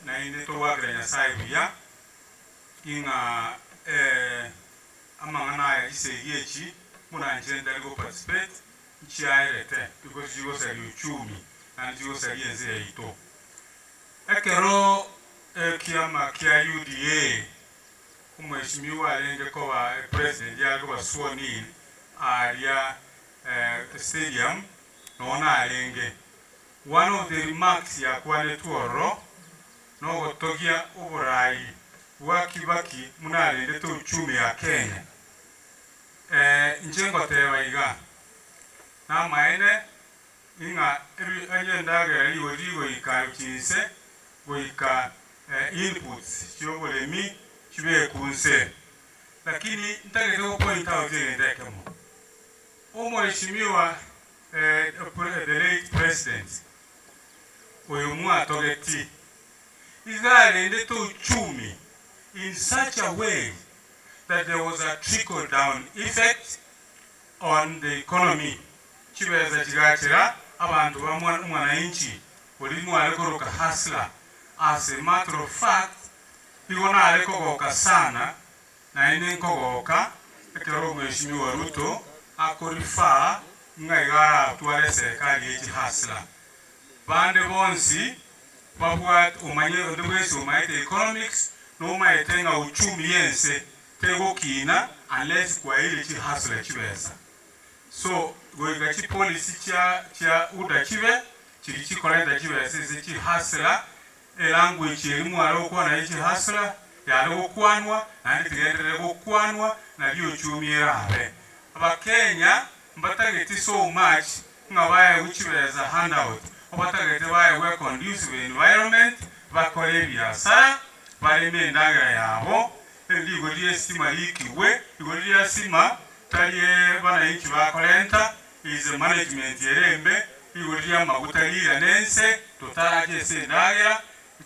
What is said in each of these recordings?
na ine to wagra Nyasaye buya inga amangana ya iseyechi muna njenda go participate nchiairete because jigo sari uchumi na jigo sari enze ito ekero kiama kia UDA kumheshimiwa alenge kwa president yako wa sworn in area stadium naona alenge. One of the remarks ya kwale tuoro no gotogia uburai wa Kibaki munalende to uchumi ya Kenya njengo tewaiga na maene inga ajendaga ligo ikarukinse goika inputs chobole chibe kunse lakini nitageze ko point out ndekemo umheshimiwa the late president oyumwa togeti izalende to uchumi in such a way that there was a trickle down effect on the economy chibeza chigachira abantu bamwananchi olimu alekoroka hasla. As a matter of fact igona alekogoka sana na ine kogoka ekero mheshimiwa Ruto akorifa ngaiga tuale serikali yechi hasla bande bonsi babwat umanye ndubwesi umaite economics no maitenga uchumi yense tego kina unless kwa ile chi hasla chibesa. So goiga chi policy cha uda chibe chirichi korenda chibesa chi hasla language elimu alokwa na ichi hasla yalo kwanwa na ndigendere kwanwa na byo uchumi erabe abakenya mbatageti so much ngabaye uchibeza handout obatageti baye we conducive environment bakore biasa bali mendaga yabo ndigo lyesima likiwe ndigo lyasima taliye bana inchi bakolenta is a management yerembe ndigo lyamagutalira nense totaraje sendaga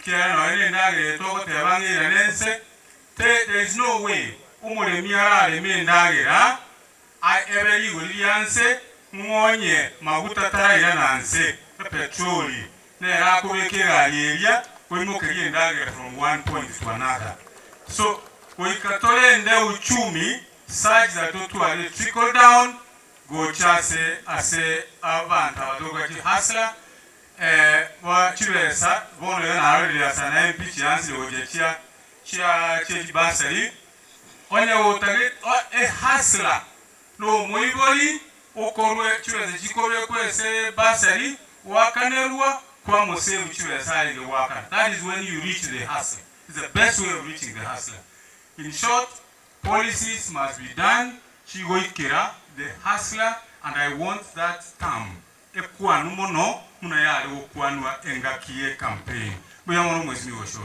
kiano ile ndage to tebangira nense there is no way umulemiara lemendage every Willianse mwonye maguta tarayira nanse petroli na akubekera area kwemukerie ndage from one point to another. So we katolende uchumi such that to a trickle down go chase ase abantu abadoga ki hasla wa chibesa bono yana already sana MP chansi ojecha chia basari onye otage hasla no muiboli okorwe chweze chikobye kwese basari wakanerwa kwa mosemu chweze ali waka. That is when you reach the hustle. It's the best way of reaching the hustle. In short, policies must be done chigoikira the hustler, and I want that term ekwanu mono munayali okwanwa engakiye campaign buya mono mwezi wosho.